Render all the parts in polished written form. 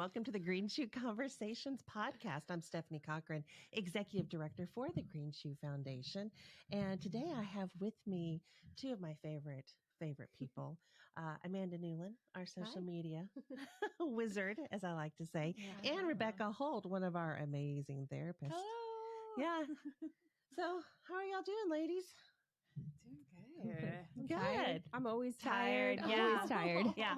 welcome to the Green Shoe Conversations podcast. I'm Stephanie Cochran, Executive Director for the Green Shoe Foundation. And today I have with me two of my favorite people, Amanda Newland, our social media wizard, as I like to say, and Rebecca Holt, one of our amazing therapists. Hello. Yeah. So how are y'all doing, ladies? Doing good. Good. Tired. I'm always tired. Always tired. Yeah.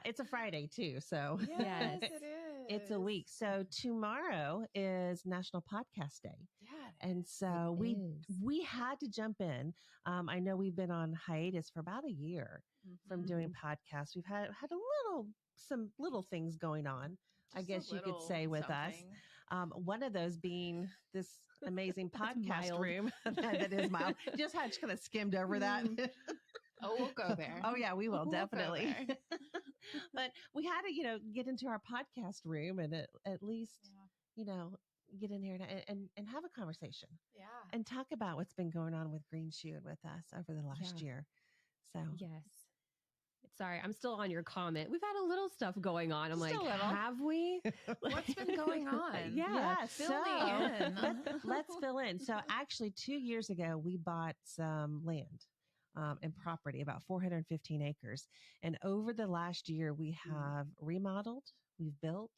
It's a Friday too. So yes, it is. It's a week. So tomorrow is National Podcast Day. Yeah. And so we had to jump in. I know we've been on hiatus for about a year from doing podcasts. We've had some little things going on, I guess you could say, with us. One of those being this amazing podcast room that is mild. Just had kind of skimmed over that. Oh, we'll go there. Oh yeah, we will definitely. But we had to, get into our podcast room and at least, get in here and have a conversation. Yeah. And talk about what's been going on with Green Shoe and with us over the last year. So yes. Sorry, I'm still on your comment. We've had a little stuff going on. I'm Just like, have we? What's been going on? Fill in. Let's fill in. So actually 2 years ago, we bought some land and property, about 415 acres. And over the last year, we have remodeled, we've built,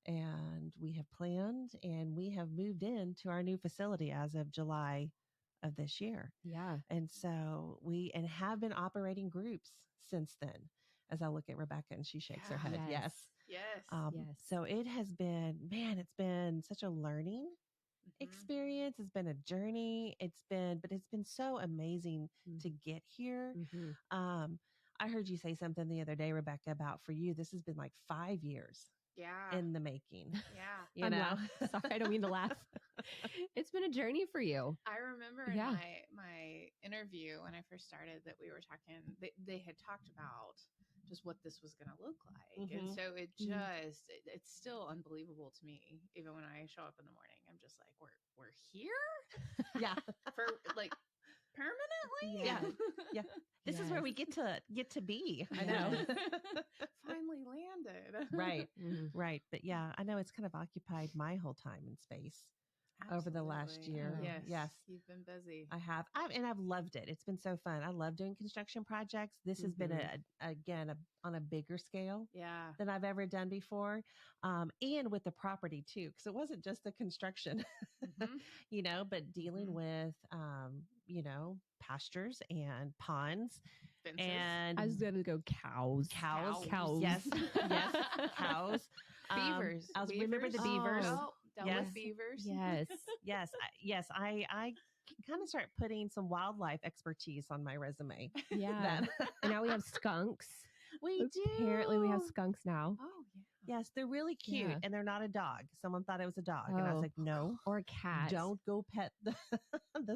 and we have planned, and we have moved into our new facility as of July of this year. Yeah. And so we have been operating groups since then, as I look at Rebecca and she shakes her head. Yes. So it has been, it's been such a learning experience. It's been a journey. But it's been so amazing to get here. I heard you say something the other day, Rebecca, about for you, this has been like 5 years. In the making. Yeah. Sorry, I don't mean to laugh. It's been a journey for you. I remember in my interview when I first started that we were talking, they had talked about just what this was going to look like. And so it's still unbelievable to me. Even when I show up in the morning, I'm just like, we're here? For like permanently? Yeah. This is where we get to be. I know. Finally landed. Right. Right. But yeah, I know it's kind of occupied my whole time and space over the last year. Yes. You've been busy. I have. I've loved it. It's been so fun. I love doing construction projects. This has been on a bigger scale than I've ever done before. And with the property too, because it wasn't just the construction, but dealing with, pastures and ponds. Fences. And I was going to go cows. Cows. Yes. Cows. Beavers. Remember the beavers. Dealt with beavers. Yes. I kind of start putting some wildlife expertise on my resume. Yeah. And now we have skunks. We do. Apparently we have skunks now. Oh, yeah. Yes, they're really cute and they're not a dog. Someone thought it was a dog and I was like, no. Or a cat. Don't go pet the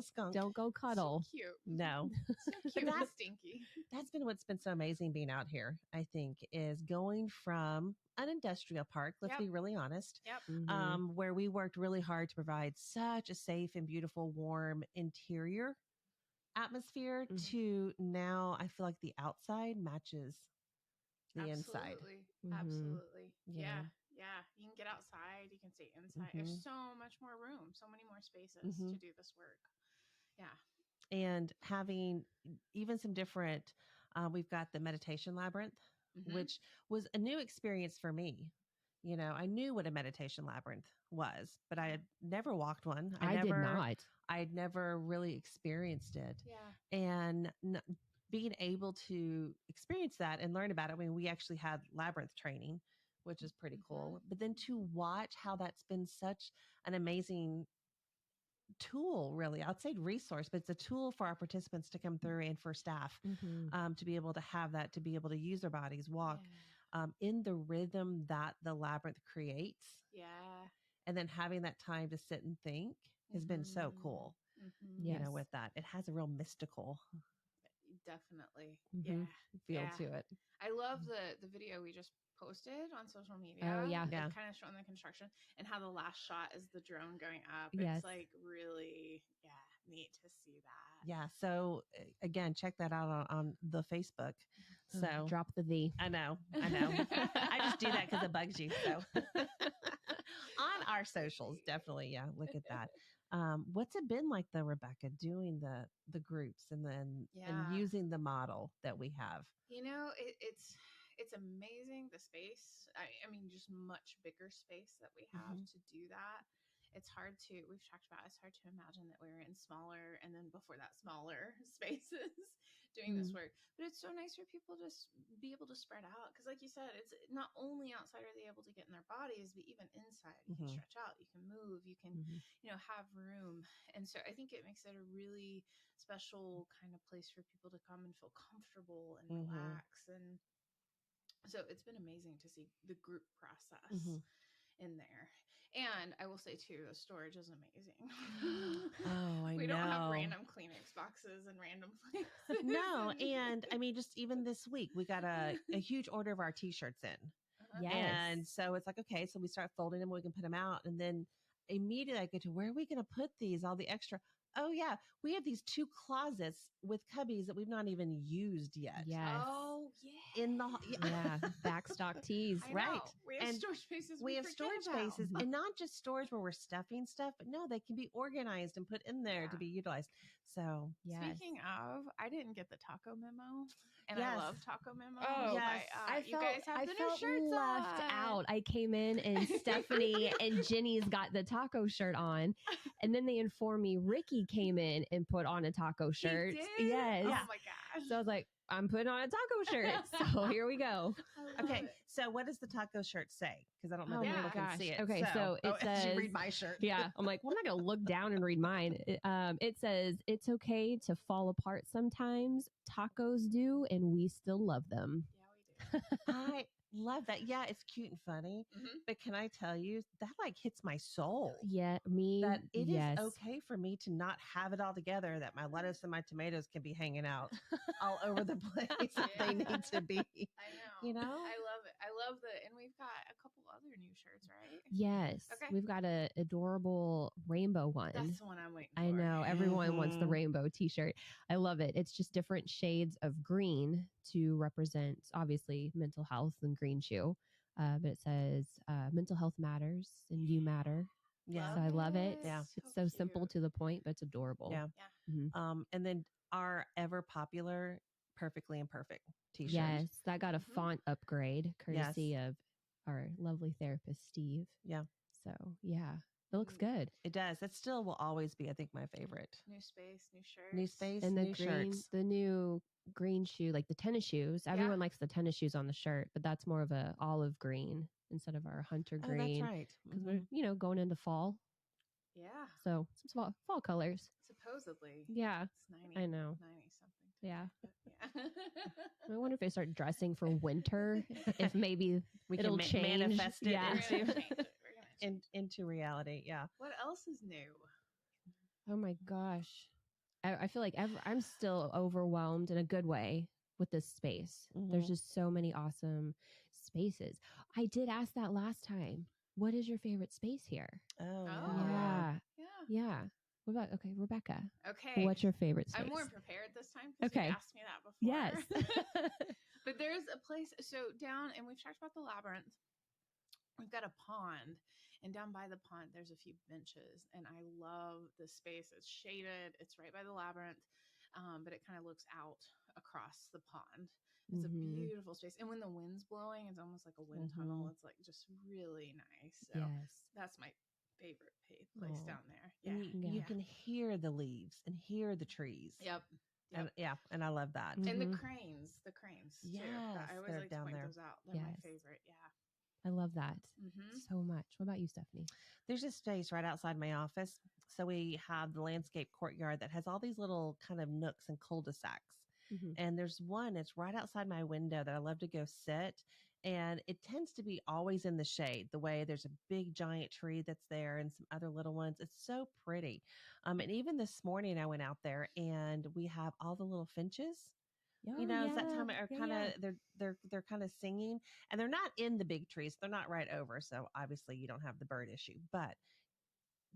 skunk. Don't go cuddle. So cute. No. So cute and stinky. That's been what's been so amazing being out here, I think, is going from an industrial park, let's be really honest, where we worked really hard to provide such a safe and beautiful, warm interior atmosphere to now I feel like the outside matches the inside. Absolutely. Yeah. You can get outside. You can stay inside. There's so much more room, so many more spaces to do this work. Yeah. And having even some different, we've got the meditation labyrinth, which was a new experience for me. I knew what a meditation labyrinth was, but I had never walked one. I did not. I had never really experienced it. Yeah. And being able to experience that and learn about it. I mean, we actually had labyrinth training, which is pretty cool. But then to watch how that's been such an amazing tool, really, I'd say resource, but it's a tool for our participants to come through and for staff to be able to have that, to be able to use their bodies, walk in the rhythm that the labyrinth creates. Yeah. And then having that time to sit and think has been so cool. With that, it has a real mystical Definitely. feel to it. I love the video we just posted on social media. Oh, yeah. It's kind of showing the construction and how the last shot is the drone going up. It's like really, neat to see that. Yeah. So again, check that out on the Facebook So drop the V. I know. I just do that because it bugs you. So on our socials, definitely, yeah. Look at that. What's it been like, though, Rebecca, doing the groups and then and using the model that we have? It's amazing, the space. I mean, just much bigger space that we have to do that. It's hard to, we've talked about, it's hard to imagine that we were in smaller, and then before that, smaller spaces doing this work. But it's so nice for people to be able to spread out. Because like you said, it's not only outside are they able to get in their bodies, but even inside. You can stretch out, you can move, you can, have room. And so I think it makes it a really special kind of place for people to come and feel comfortable and relax. And so it's been amazing to see the group process in there. And I will say too, the storage is amazing. Oh, I know. We don't have random Kleenex boxes and random places. No, and I mean, just even this week, we got a huge order of our T-shirts in. Yes. And so it's like, okay, so we start folding them, we can put them out. And then immediately I go to, where are we going to put these? All the extra. Oh, yeah. We have these 2 closets with cubbies that we've not even used yet. Yes. Oh, yeah. In the backstock tees. Right. We have storage spaces. We have storage spaces, and not just storage where we're stuffing stuff, but no, they can be organized and put in there to be utilized. So, speaking of, I didn't get the taco memo, and I love taco memos. Oh, yes. You guys have the new shirts left on. out. I came in and Stephanie and Jenny's got the taco shirt on, and then they informed me Ricky came in and put on a taco shirt. He did? Yes. Oh my gosh. So I was like, I'm putting on a taco shirt. So here we go. Okay. So what does the taco shirt say? Because I don't know if people can see it. Okay. So it says, you read my shirt. Yeah. I'm like, well, I'm not going to look down and read mine. It says, it's okay to fall apart sometimes. Tacos do, and we still love them. Yeah, we do. I love that. Yeah, it's cute and funny. But can I tell you, that like hits my soul. Yeah, me. That it is okay for me to not have it all together, that my lettuce and my tomatoes can be hanging out all over the place if they need to be. I know. I love it. I love and we've got a couple other new shirts, right? Yes. Okay. We've got a adorable rainbow one. That's the one I'm waiting for. I know. Everyone wants the rainbow t-shirt. I love it. It's just different shades of green to represent, obviously, mental health and green shoe. But it says mental health matters and you matter. Yeah. So I love it. Yeah. It's so simple to the point, but it's adorable. Yeah. And then our ever popular Perfectly Imperfect t-shirt. Yes. That got a font upgrade courtesy of our lovely therapist, Steve. Yeah. So yeah, it looks good. It does. It still will always be, I think, my favorite. New space, new shirts. New space, and the new green, shirts. The new green shoe, like the tennis shoes. Everyone likes the tennis shoes on the shirt, but that's more of a olive green instead of our hunter green. That's right. Because we're, going into fall. Yeah. So some fall colors. Supposedly. Yeah. It's 90. I know. 90 something. Yeah. Yeah. I wonder if they start dressing for winter, if maybe it'll change. Manifest it into, into reality. Yeah. What else is new? Oh my gosh. I feel like I'm still overwhelmed in a good way with this space. There's just so many awesome spaces. I did ask that last time. What is your favorite space here? Oh, yeah. What about, Rebecca? Okay. What's your favorite space? I'm more prepared this time because you asked me that before. Yes. But there's a place, so down, and we've talked about the labyrinth. We've got a pond, and down by the pond, there's a few benches, and I love the space. It's shaded. It's right by the labyrinth, but it kind of looks out across the pond. It's a beautiful space. And when the wind's blowing, it's almost like a wind tunnel. It's like just really nice. So that's my favorite place down there. Yeah. You can hear the leaves and hear the trees. Yep. And I love that. And the cranes Yes, too. I always like down to point there. those out. They're my favorite. Yeah. I love that so much. What about you, Stephanie? There's a space right outside my office. So we have the landscape courtyard that has all these little kind of nooks and cul-de-sacs. And there's one, it's right outside my window that I love to go sit. And it tends to be always in the shade, the way there's a big giant tree that's there and some other little ones. It's so pretty. And even this morning I went out there and we have all the little finches. It's that time are kind of they're kind of singing, and they're not in the big trees. They're not right over. So obviously you don't have the bird issue, but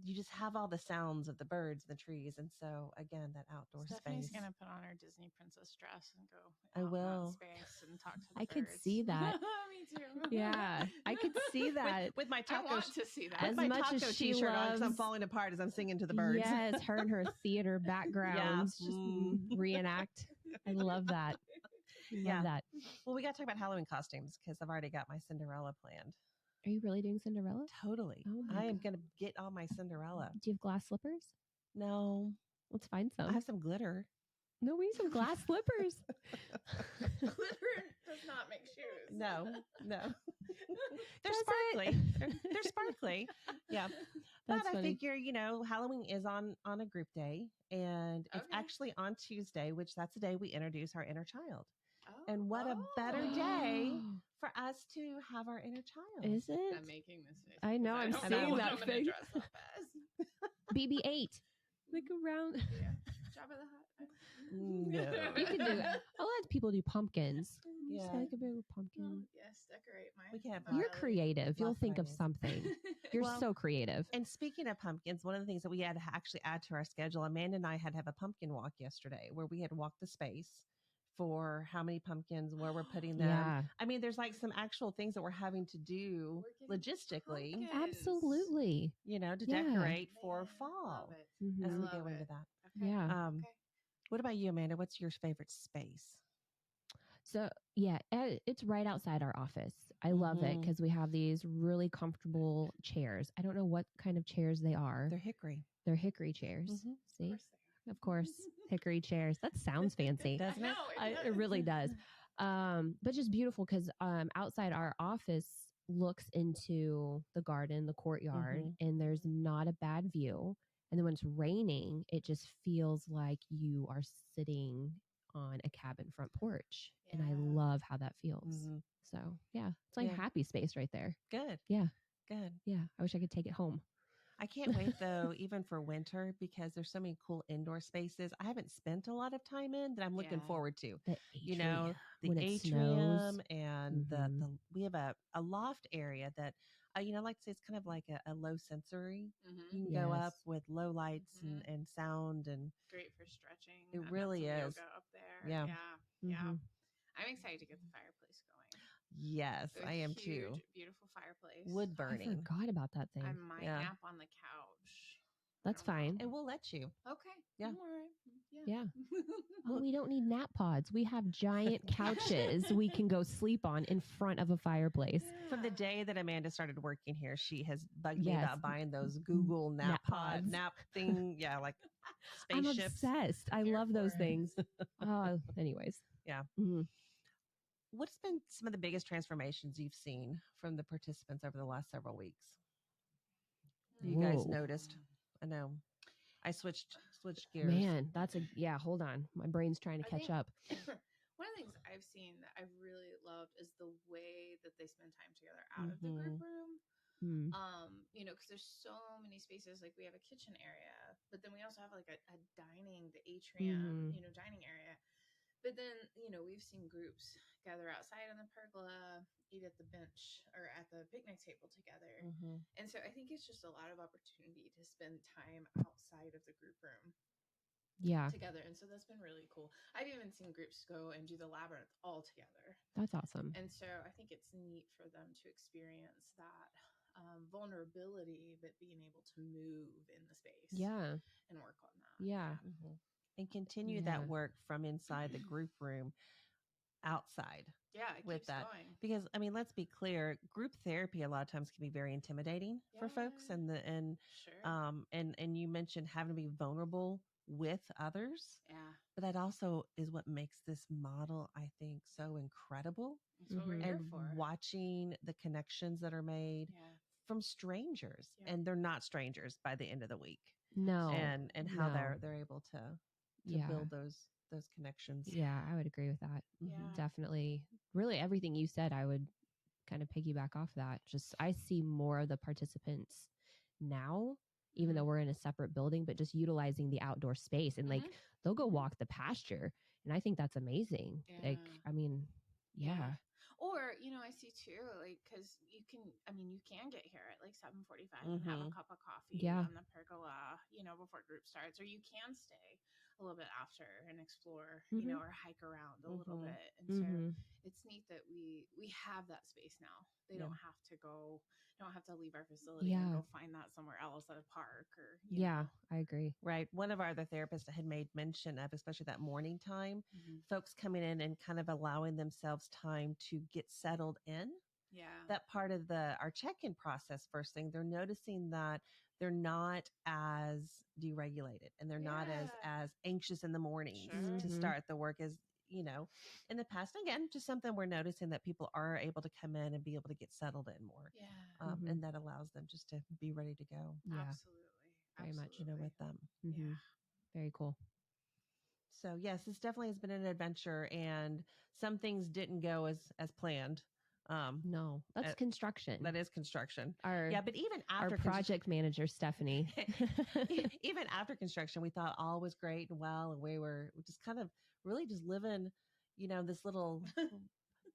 you just have all the sounds of the birds and the trees. And so again, that outdoor Stephanie's space. gonna put on her Disney princess dress and go I out will. in space and talk to the I birds. could see that. Me too. Yeah, I could see that with my taco. I want to see that. As with my much taco as she t-shirt on, because I'm loves- falling apart as I'm singing to the birds. Yes, her and her theater backgrounds just reenact. I love that. Love that. Well, we got to talk about Halloween costumes because I've already got my Cinderella planned. Are you really doing Cinderella? Totally. Oh I am going to get on my Cinderella. Do you have glass slippers? No. Let's find some. I have some glitter. No, we need some glass slippers. Glitter does not make shoes. No. They're sparkly. They're sparkly. Yeah. But I figure, Halloween is on a group day, and it's actually on Tuesday, which that's the day we introduce our inner child. And what a better day for us to have our inner child. Is it? I'm making this face. I know. I'm seeing that face. BB-8. Like around. Yeah. Jabba the Hutt. No. You can do it. I'll let people do pumpkins. Yeah. Just like a big pumpkin. Yes, decorate my. We can have You're creative. You'll think of something. You're so creative. And speaking of pumpkins, one of the things that we had to actually add to our schedule, Amanda and I had to have a pumpkin walk yesterday where we had walked the space for how many pumpkins, where we're putting them. Yeah. I mean, there's like some actual things that we're having to do logistically. Pumpkins. Absolutely. To decorate for fall as we go into that. Okay. Yeah. What about you, Amanda? What's your favorite space? So, yeah, it's right outside our office. I love it because we have these really comfortable chairs. I don't know what kind of chairs they are. They're hickory. They're hickory chairs. See? Of course, hickory chairs. That sounds fancy. Doesn't it? It really does. But just beautiful because outside our office looks into the garden, the courtyard, and there's not a bad view. And then when it's raining, it just feels like you are sitting on a cabin front porch. Yeah. And I love how that feels. So, yeah, it's like a happy space right there. Good. Yeah. Good. Yeah. I wish I could take it home. I can't wait, though, even for winter, because there's so many cool indoor spaces I haven't spent a lot of time in that I'm looking forward to. The atrium, the atrium and the we have a loft area that, I like to say it's kind of like a low sensory. You can go up with low lights and sound. And great for stretching. It really is. Yoga up there. Yeah. Yeah. I'm excited to get the fireplace going. Yes, I am too. Beautiful fireplace. Wood burning. I forgot about that thing. I might nap on the couch. That's fine. And we'll let you. Okay. Yeah. All right. Yeah. Well, we don't need nap pods. We have giant couches we can go sleep on in front of a fireplace. From the day that Amanda started working here, she has bugged me about buying those Google nap pod nap thing. Yeah, like spaceships. I'm obsessed. I love those things. Anyways. Yeah. What's been some of the biggest transformations you've seen from the participants over the last several weeks? You guys noticed? I know. I switched gears. Man, hold on. My brain's trying to catch up. One of the things I've seen that I've really loved is the way that they spend time together out of the group room. Because there's so many spaces. Like we have a kitchen area, but then we also have like a dining, the atrium, dining area. But then, we've seen groups gather outside on the pergola, eat at the bench or at the picnic table together. And so I think it's just a lot of opportunity to spend time outside of the group room together. And so that's been really cool. I've even seen groups go and do the labyrinth all together. That's awesome. And so I think it's neat for them to experience that vulnerability, but being able to move in the space and work on that. And continue that work from inside the group room outside. Yeah, it with keeps that. Going. Because I mean, let's be clear, group therapy a lot of times can be very intimidating for folks, and you mentioned having to be vulnerable with others. Yeah. But that also is what makes this model, I think, so incredible. That's what we're here and for. Watching the connections that are made from strangers, and they're not strangers by the end of the week. No. And how they're able to build those connections. Yeah, I would agree with that. Yeah. Definitely. Really everything you said, I would kind of piggyback off that. Just I see more of the participants now, even though we're in a separate building, but just utilizing the outdoor space and like they'll go walk the pasture. And I think that's amazing. Yeah. Like, I mean, Yeah. Or, I see too, like, because you can get here at like 7:45 and have a cup of coffee on the pergola, before group starts, or you can stay a little bit after and explore, or hike around a little bit. And so it's neat that we have that space now. They don't have to leave our facility and go find that somewhere else at a park or, you know. I agree. Right. One of our other therapists had made mention of, especially that morning time, folks coming in and kind of allowing themselves time to get settled in. Yeah. That part of our check-in process, first thing, they're noticing that they're not as deregulated and they're not as anxious in the mornings to start the work as, in the past. Again, just something we're noticing that people are able to come in and be able to get settled in more. Yeah. And that allows them just to be ready to go. Yeah. Absolutely. Very much, with them. Yeah. Very cool. So yes, this definitely has been an adventure, and some things didn't go as planned. No, that's construction. That is construction. But even after our project manager, Stephanie, even after construction, we thought all was great and well, and we were just kind of really just living, this little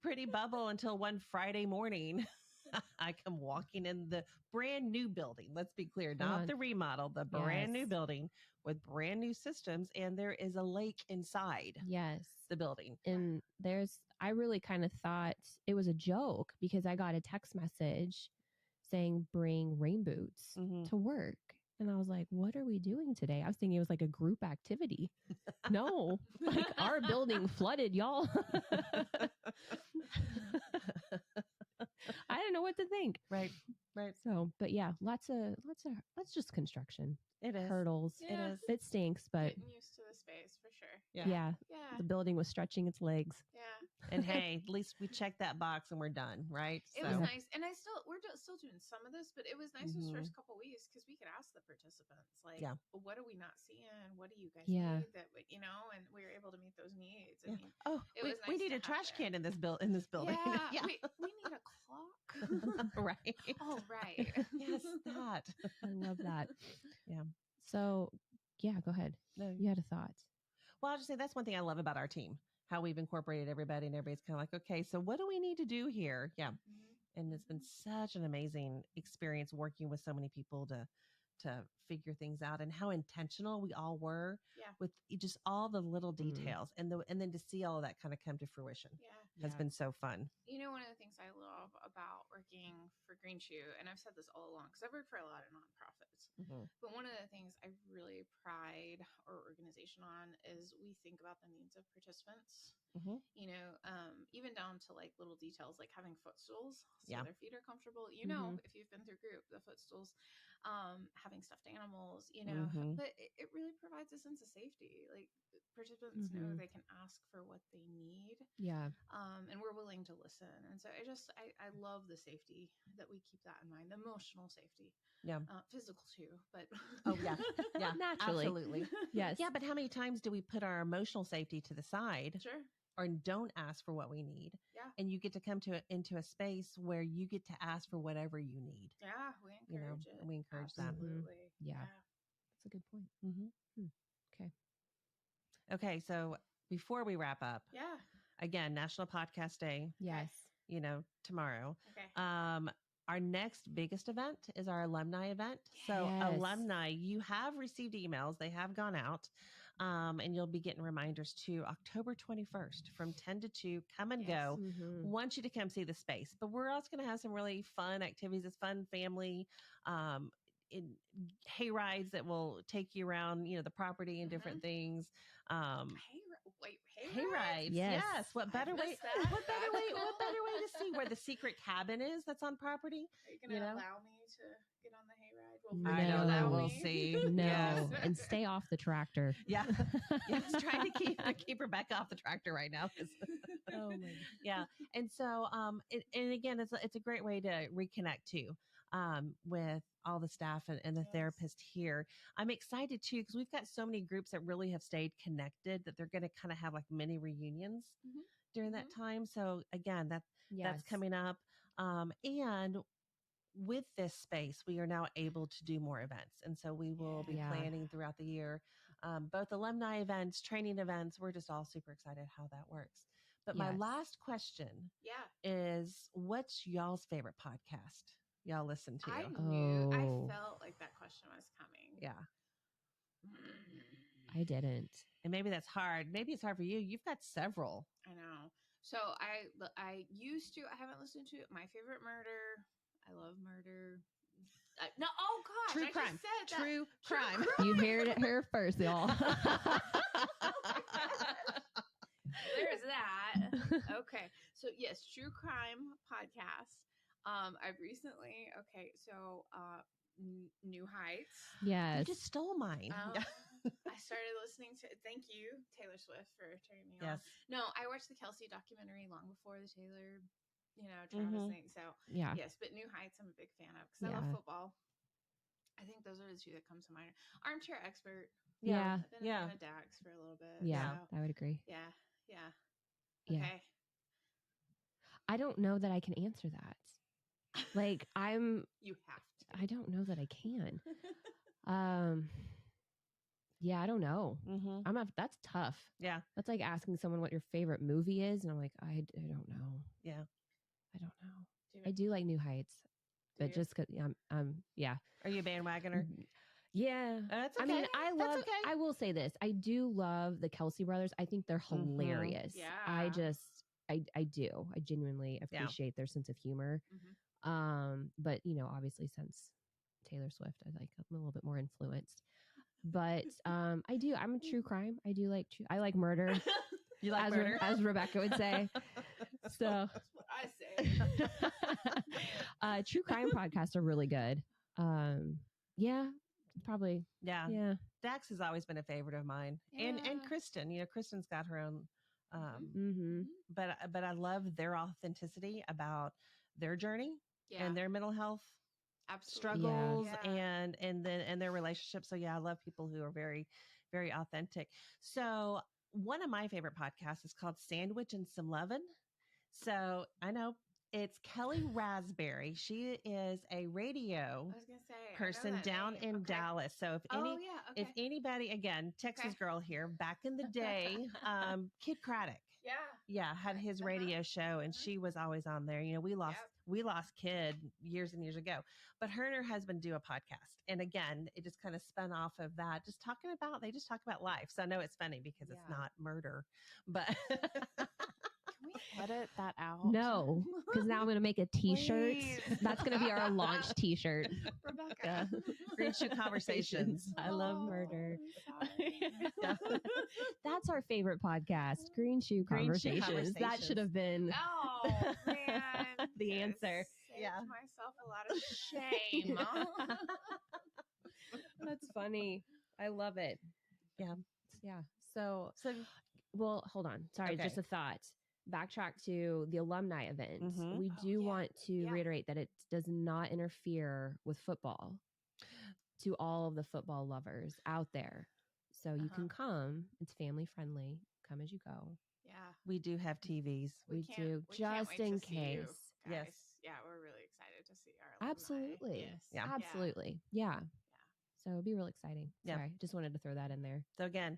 pretty bubble until one Friday morning. I come walking in the brand new building. Let's be clear, not the remodel, the brand new building with brand new systems. And there is a lake inside the building. And I really kind of thought it was a joke because I got a text message saying, bring rain boots to work. And I was like, what are we doing today? I was thinking it was like a group activity. No, like our building flooded, y'all. I didn't know what to think. Right. So, but yeah, lots of that's just construction. It is hurdles. It is. It stinks, but getting used to the space for sure. Yeah. The building was stretching its legs. Yeah. And hey, at least we checked that box and we're done, right? It was nice, and we're still doing some of this, but it was nice those first couple weeks because we could ask the participants, like, what are we not seeing? What do you guys need? That and we were able to meet those needs. I mean, we need a trash can in this building. Yeah. We need a clock. Right. Oh, right. Yes, that. I love that. Yeah. So, go ahead. No, you had a thought. Well, I'll just say that's one thing I love about our team, how we've incorporated everybody, and everybody's kind of like, okay, so what do we need to do here? Yeah. And it's been such an amazing experience working with so many people to figure things out, and how intentional we all were with just all the little details and then to see all of that kind of come to fruition has been so fun. One of the things I love about working for Green Shoe, and I've said this all along because I've worked for a lot of nonprofits, but one of the things I really pride our organization on is we think about the needs of participants. Even down to like little details like having footstools so their feet are comfortable. If you've been through group, the footstools, having stuffed animals, but it really provides a sense of safety. Like participants know they can ask for what they need. Yeah. And we're willing to listen. And so I love the safety that we keep that in mind, the emotional safety. Yeah. Physical too, but yeah, naturally. Absolutely. Yes. Yeah, but how many times do we put our emotional safety to the side? Sure. Or don't ask for what we need. Yeah. And you get to come into a space where you get to ask for whatever you need. Yeah, we encourage it. And we encourage Absolutely. that. Yeah. That's a good point. Okay. Okay, so before we wrap up, again, National Podcast Day. Yes. Tomorrow. Okay. Our next biggest event is our alumni event. So alumni, you have received emails. They have gone out. And you'll be getting reminders to October 21st from 10 to 2. Come and go. Want you to come see the space. But we're also going to have some really fun activities. It's fun family in hay rides that will take you around, the property and different things. Hay rides? Yes. What better way? What better way to see where the secret cabin is that's on property? Are you going to allow me to get on the hay ride? I know that we'll see. No, and stay off the tractor. Yeah, yes. Trying to keep Rebecca off the tractor right now. Oh my. Yeah, and so and again, it's a great way to reconnect too. With all the staff and the therapist here. I'm excited too, because we've got so many groups that really have stayed connected that they're going to kind of have like mini reunions during that time. So again, that's coming up. And with this space, we are now able to do more events. And so we will be planning throughout the year, both alumni events, training events. We're just all super excited how that works. But my last question is, what's y'all's favorite podcast y'all listen to? I felt like that question was coming. Yeah. I didn't. And maybe that's hard. Maybe it's hard for you. You've got several. I know. So I used to. I haven't listened to My Favorite Murder. I love murder. No, oh gosh, True crime. Just said that. True crime. You heard it here first, y'all. There's that. Okay, so yes, True Crime podcast. I've recently. Okay, so New Heights. Yes, you just stole mine. I started listening to. Thank you, Taylor Swift, for turning me on. No, I watched the Kelsey documentary long before the Taylor. Travis thing. So yes, but New Heights I'm a big fan of because I love football. I think those are the two that come to mind. Armchair Expert. Yeah. I've been a fan of Dax for a little bit. Yeah, so. I would agree. Yeah. Okay. I don't know that I can answer that. Like You have to. I don't know that I can. Yeah, I don't know. That's tough. Yeah. That's like asking someone what your favorite movie is. And I'm like, I don't know. Yeah. I don't know. I do like New Heights, but just because yeah. Are you a bandwagoner? Yeah. That's okay. I mean, I will say this. I do love the Kelsey brothers. I think they're hilarious. Yeah. I do. I genuinely appreciate their sense of humor. But obviously since Taylor Swift, I'm a little bit more influenced. But I'm a true crime. I like murder. You like murder? As Rebecca would say. So that's what I say. True crime podcasts are really good. Yeah, probably. Yeah. Dax has always been a favorite of mine. And Kristen, Kristen's got her own but I love their authenticity about their journey and their mental health struggles and their relationships. So I love people who are very, very authentic. So one of my favorite podcasts is called Sandwich and Some Lovin'. So I know it's Kelly Raspberry. She is a radio person down in Dallas. So if anybody, again, Texas girl here, back in the day, Kid Craddock. Had his radio show, and she was always on there. We lost Kid years and years ago, but her and her husband do a podcast, and again, it just kind of spun off of that. They just talk about life. So I know it's funny because it's not murder, but. Can we edit that out? No, because now I'm going to make a T-shirt. That's going to be our launch T-shirt. Rebecca. Green Shoe Conversations. I love murder. That's our favorite podcast, Green Shoe Conversations. That should have been the answer. Myself a lot of shame. That's funny. I love it. Yeah. So well, hold on. Sorry, just a thought. Backtrack to the alumni event. We do want to reiterate that it does not interfere with football to all of the football lovers out there. So you can come. It's family friendly. Come as you go. Yeah. We do have TVs. We do, just in case. Yes. Yeah, we're really excited to see our alumni. Absolutely. Yes. Yeah. Absolutely. Yeah. So it'll be real exciting. Sorry, just wanted to throw that in there. So again,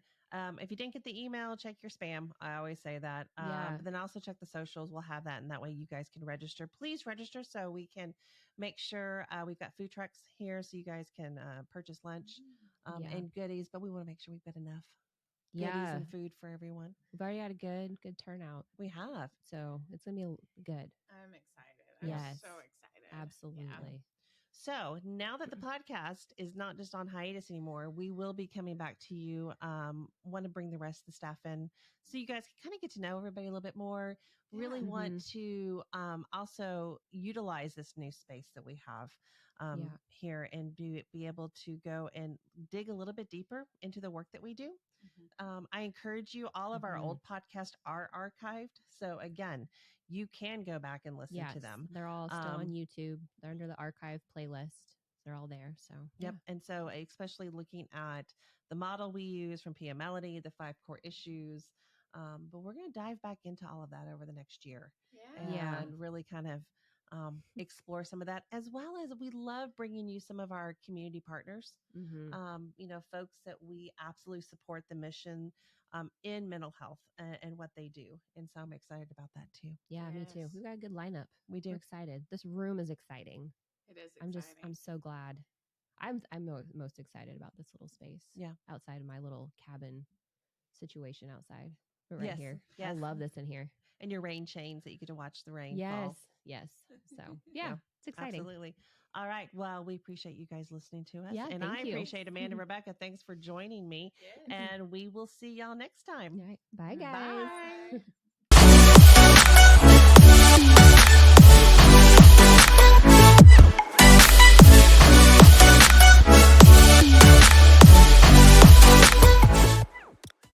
if you didn't get the email, check your spam. I always say that. But then also check the socials. We'll have that, and that way you guys can register. Please register so we can make sure we've got food trucks here so you guys can purchase lunch and goodies. But we want to make sure we've got enough goodies and food for everyone. We've already had a good turnout. We have. So it's going to be good. I'm excited. I'm so excited. Absolutely. Yeah. So now that the podcast is not just on hiatus anymore, we will be coming back to you. Want to bring the rest of the staff in so you guys can kind of get to know everybody a little bit more. Really want to also utilize this new space that we have here and be able to go and dig a little bit deeper into the work that we do. I encourage you, all of our old podcasts are archived. So again, you can go back and listen to them. They're all still on YouTube. They're under the archive playlist. They're all there. So, And so especially looking at the model we use from PM Melody, the 5 core issues. But we're going to dive back into all of that over the next year and really kind of explore some of that, as well as we love bringing you some of our community partners, folks that we absolutely support the mission in mental health and what they do. And so I'm excited about that too. Yeah, me too. We've got a good lineup. We do. We're excited. This room is exciting. It is exciting. I'm so glad. I'm most excited about this little space. Yeah. Outside of my little cabin situation outside. But right here. Yes. I love this in here. And your rain chains that you get to watch the rain yes. fall. Yes. So yeah, it's exciting. Absolutely. All right. Well, we appreciate you guys listening to us. Yeah, and I appreciate Amanda and Rebecca. Thanks for joining me. Yes. And we will see y'all next time. All right. Bye, guys. Bye.